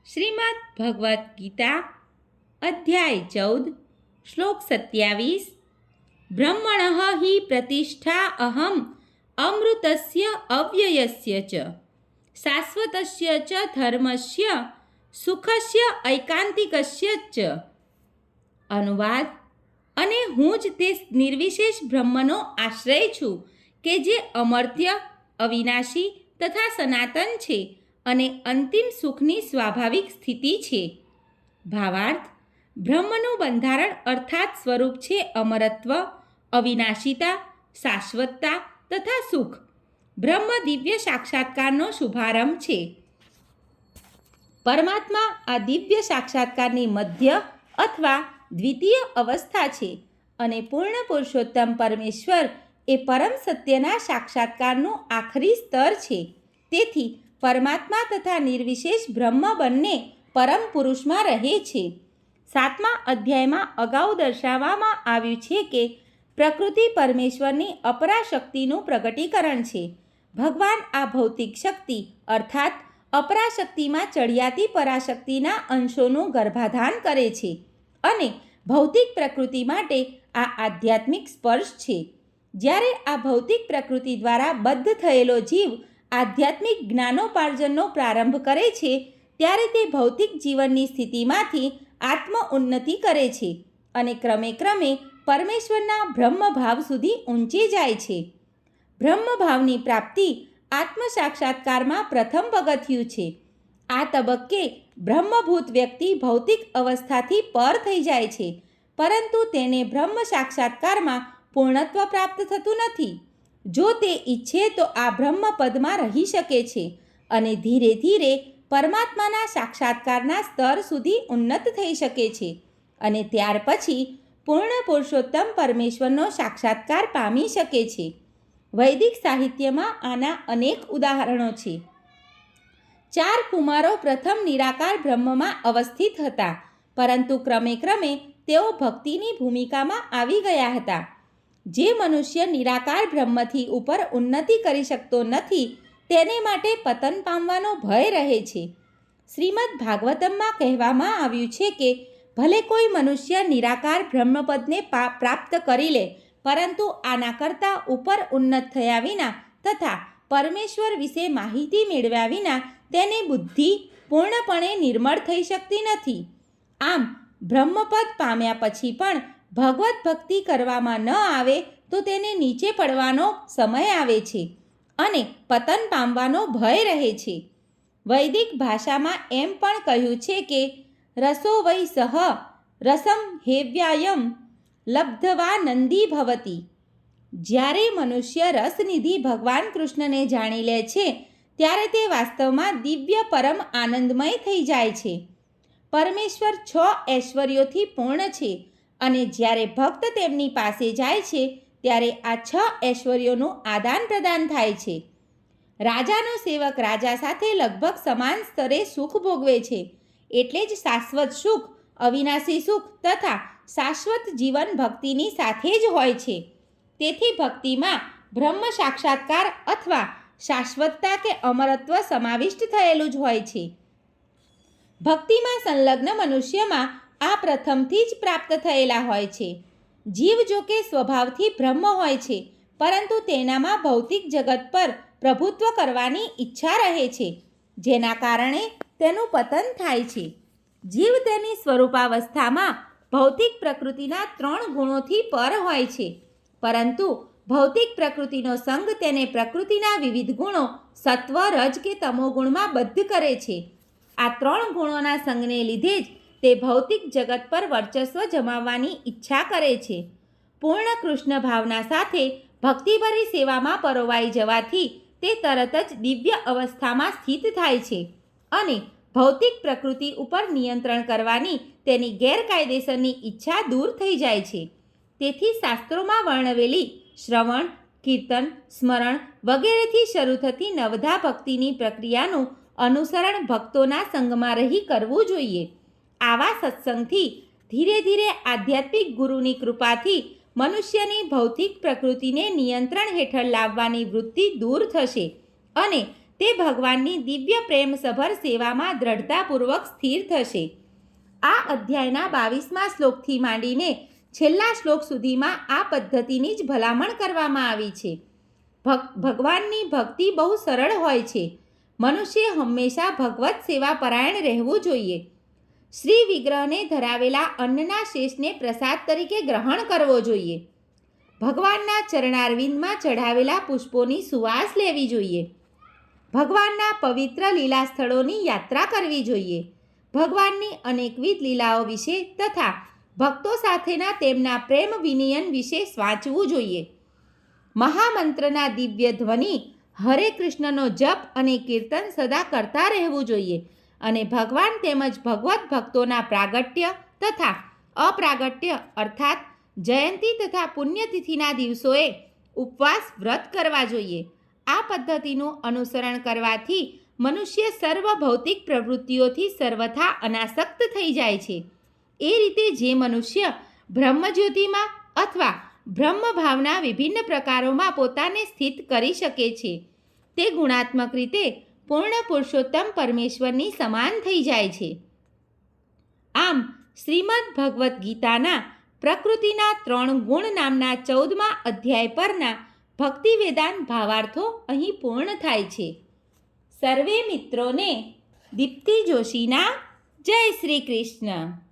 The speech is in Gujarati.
શ્રીમદ્ ભગવદ્ ગીતા અધ્યાય 14 શ્લોક 27 બ્રહ્મણઃ હિ પ્રતિષ્ઠા અહમ અમૃતસ્ય અવ્યયસ્ય ચ શાશ્વતસ્ય ચ ધર્મસ્ય સુખસ્ય ઐકાંતિકસ્ય ચ. અનુવાદ: અને હું જ તે નિર્વિશેષ બ્રહ્મનો આશ્રય છું કે જે અમર્ત્ય, અવિનાશી તથા સનાતન છે અને અંતિમ સુખની સ્વાભાવિક સ્થિતિ છે. ભાવાર્થ: બ્રહ્મનું બંધારણ અર્થાત સ્વરૂપ છે અમરત્વ, અવિનાશીતા, શાશ્વતતા તથા સુખ. બ્રહ્મ દિવ્ય સાક્ષાત્કારનો શુભારંભ છે. પરમાત્મા આ દિવ્ય સાક્ષાત્કારની મધ્ય અથવા દ્વિતીય અવસ્થા છે અને પૂર્ણ પુરુષોત્તમ પરમેશ્વર એ પરમ સત્યના સાક્ષાત્કારનું આખરી સ્તર છે. તેથી પરમાત્મા તથા નિર્વિશેષ બ્રહ્મ બંને પરમ પુરુષમાં રહે છે. 7મા અધ્યાયમાં અગાઉ દર્શાવવામાં આવ્યું છે કે પ્રકૃતિ પરમેશ્વરની અપરાશક્તિનું પ્રગટીકરણ છે. ભગવાન આ ભૌતિક શક્તિ અર્થાત અપરાશક્તિમાં ચડિયાતી પરાશક્તિના અંશોનું ગર્ભાધાન કરે છે અને ભૌતિક પ્રકૃતિ માટે આ આધ્યાત્મિક સ્પર્શ છે. જ્યારે આ ભૌતિક પ્રકૃતિ દ્વારા બદ્ધ થયેલો જીવ આધ્યાત્મિક જ્ઞાનોપાર્જનનો પ્રારંભ કરે છે ત્યારે તે ભૌતિક જીવનની સ્થિતિમાંથી આત્મ ઉન્નતિ કરે છે અને ક્રમે ક્રમે પરમેશ્વરના બ્રહ્મભાવ સુધી ઊંચે જાય છે. બ્રહ્મભાવની પ્રાપ્તિ આત્મ સાક્ષાત્કારમાં પ્રથમ પગથિયું છે. આ તબક્કે બ્રહ્મભૂત વ્યક્તિ ભૌતિક અવસ્થાથી પર થઈ જાય છે, પરંતુ તેને બ્રહ્મ સાક્ષાત્કારમાં પૂર્ણત્વ પ્રાપ્ત થતું નથી. જો તે ઈચ્છે તો આ બ્રહ્મપદમાં રહી શકે છે અને ધીરે ધીરે પરમાત્માના સાક્ષાત્કારના સ્તર સુધી ઉન્નત થઈ શકે છે અને ત્યાર પછી પૂર્ણ પુરુષોત્તમ પરમેશ્વરનો સાક્ષાત્કાર પામી શકે છે. વૈદિક સાહિત્યમાં આના અનેક ઉદાહરણો છે. 4 કુમારો પ્રથમ નિરાકાર બ્રહ્મમાં અવસ્થિત હતા, પરંતુ ક્રમે ક્રમે તેઓ ભક્તિની ભૂમિકામાં આવી ગયા હતા. જે મનુષ્ય નિરાકાર બ્રહ્મથી ઉપર ઉન્નતિ કરી શકતો નથી તેને માટે પતન પામવાનો ભય રહે છે. શ્રીમદ્ ભાગવતમમાં કહેવામાં આવ્યું છે કે ભલે કોઈ મનુષ્ય નિરાકાર બ્રહ્મપદને પ્રાપ્ત કરી લે, પરંતુ આના કરતાં ઉપર ઉન્નત થયા વિના તથા પરમેશ્વર વિશે માહિતી મેળવ્યા વિના તેની બુદ્ધિ પૂર્ણપણે નિર્મળ થઈ શકતી નથી. આમ બ્રહ્મપદ પામ્યા પછી પણ ભગવત ભક્તિ કરવામાં ન આવે તો તેને નીચે પડવાનો સમય આવે છે અને પતન પામવાનો ભય રહે છે. વૈદિક ભાષામાં એમ પણ કહ્યું છે કે રસો વૈ સહ રસમ હેવ્યાયમ લબ્ધવા નંદી ભવતી. જ્યારે મનુષ્ય રસનિધિ ભગવાન કૃષ્ણને જાણી લે છે ત્યારે તે વાસ્તવમાં દિવ્ય પરમ આનંદમય થઈ જાય છે. પરમેશ્વર 6 ઐશ્વર્યોથી પૂર્ણ છે અને જ્યારે ભક્ત તેમની પાસે જાય છે ત્યારે આ 6 ઐશ્વર્યોનું આદાન પ્રદાન થાય છે. રાજાનો સેવક રાજા સાથે લગભગ સમાન સ્તરે સુખ ભોગવે છે, એટલે જ શાશ્વત સુખ, અવિનાશી સુખ તથા શાશ્વત જીવન ભક્તિની સાથે જ હોય છે. તેથી ભક્તિમાં બ્રહ્મ સાક્ષાત્કાર અથવા શાશ્વતતા કે અમરત્વ સમાવિષ્ટ થયેલું જ હોય છે. ભક્તિમાં સંલગ્ન મનુષ્યમાં આ પ્રથમથી જ પ્રાપ્ત થયેલા હોય છે. જીવ જો કે સ્વભાવથી બ્રહ્મ હોય છે, પરંતુ તેનામાં ભૌતિક જગત પર પ્રભુત્વ કરવાની ઈચ્છા રહે છે, જેના કારણે તેનું પતન થાય છે. જીવ તેની સ્વરૂપાવસ્થામાં ભૌતિક પ્રકૃતિના 3 ગુણોથી પર હોય છે, પરંતુ ભૌતિક પ્રકૃતિનો સંગ તેને પ્રકૃતિના વિવિધ ગુણો સત્વ, રજ કે તમોગુણમાં બદ્ધ કરે છે. આ 3 ગુણોના સંગને લીધે જ તે ભૌતિક જગત પર વર્ચસ્વ જમાવવાની ઈચ્છા કરે છે. પૂર્ણ કૃષ્ણ ભાવના સાથે ભક્તિભરી સેવામાં પરોવાઈ જવાથી તે તરત જ દિવ્ય અવસ્થામાં સ્થિત થાય છે અને ભૌતિક પ્રકૃતિ ઉપર નિયંત્રણ કરવાની તેની ગેરકાયદેસરની ઈચ્છા દૂર થઈ જાય છે. તેથી શાસ્ત્રોમાં વર્ણવેલી શ્રવણ, કીર્તન, સ્મરણ વગેરેથી શરૂ થતી નવધા ભક્તિની પ્રક્રિયાનું અનુસરણ ભક્તોના સંગમાં રહી કરવું જોઈએ. આવા સત્સંગથી ધીરે ધીરે આધ્યાત્મિક ગુરુની કૃપાથી મનુષ્યની ભૌતિક પ્રકૃતિને નિયંત્રણ હેઠળ લાવવાની વૃત્તિ દૂર થશે અને તે ભગવાનની દિવ્ય પ્રેમસભર સેવામાં દ્રઢતાપૂર્વક સ્થિર થશે. આ અધ્યાયના 22મા શ્લોકથી માંડીને છેલ્લા શ્લોક સુધીમાં આ પદ્ધતિની જ ભલામણ કરવામાં આવી છે. ભગવાનની ભક્તિ બહુ સરળ હોય છે. મનુષ્ય હંમેશા ભગવત સેવા પરાયણ રહેવું જોઈએ. શ્રી વિગ્રહને ધરાવેલા અન્નના શેષને પ્રસાદ તરીકે ગ્રહણ કરવો જોઈએ. ભગવાનના ચરણારવિંદમાં ચઢાવેલા પુષ્પોની સુવાસ લેવી જોઈએ. ભગવાનના પવિત્ર લીલા સ્થળોની યાત્રા કરવી જોઈએ. ભગવાનની અનેકવિધ લીલાઓ વિશે તથા ભક્તો સાથેના તેમના પ્રેમ વિનિયન વિશે વાંચવું જોઈએ. મહામંત્રના દિવ્ય ધ્વનિ હરે કૃષ્ણનો જપ અને કીર્તન સદા કરતા રહેવું જોઈએ અને ભગવાન તેમજ ભગવત ભક્તોના પ્રાગટ્ય તથા અપ્રાગટ્ય અર્થાત જયંતી તથા પુણ્યતિથિના દિવસોએ ઉપવાસ વ્રત કરવા જોઈએ. આ પદ્ધતિનું અનુસરણ કરવાથી મનુષ્ય સર્વ ભૌતિક પ્રવૃત્તિઓથી સર્વથા અનાસક્ત થઈ જાય છે. એ રીતે જે મનુષ્ય બ્રહ્મજ્યોતિમાં અથવા બ્રહ્મભાવના વિભિન્ન પ્રકારોમાં પોતાને સ્થિત કરી શકે છે તે ગુણાત્મક રીતે પૂર્ણ પુરુષોત્તમ પરમેશ્વરની સમાન થઈ જાય છે. આમ શ્રીમદ્ ભગવદ્ ગીતાના પ્રકૃતિના 3 ગુણ નામના 14મા અધ્યાય પરના ભક્તિ વેદાંત ભાવાર્થો અહીં પૂર્ણ થાય છે. સર્વે મિત્રોને દીપ્તિ જોશીના જય શ્રી કૃષ્ણ.